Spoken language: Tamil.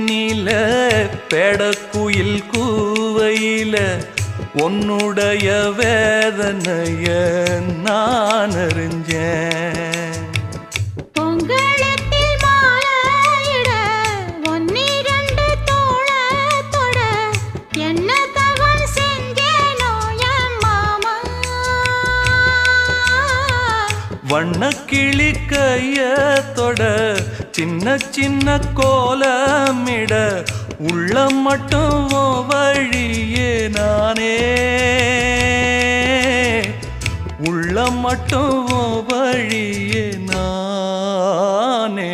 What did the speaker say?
தேனில பெடக்குயில் கூவையில உன்னுடைய வேதனைய நான் அறிஞ்சேன். பொங்கலத்தில் மாலையிட ஒன்னிரண்டு தோளத்தோட என்ன தவம் செஞ்சேனோ என் மாமா. வண்ணக்கிளி கையத்தோட சின்ன சின்ன கோலமிட உள்ள மட்டும் வழியே நானே உள்ள மட்டும் வழியே நானே.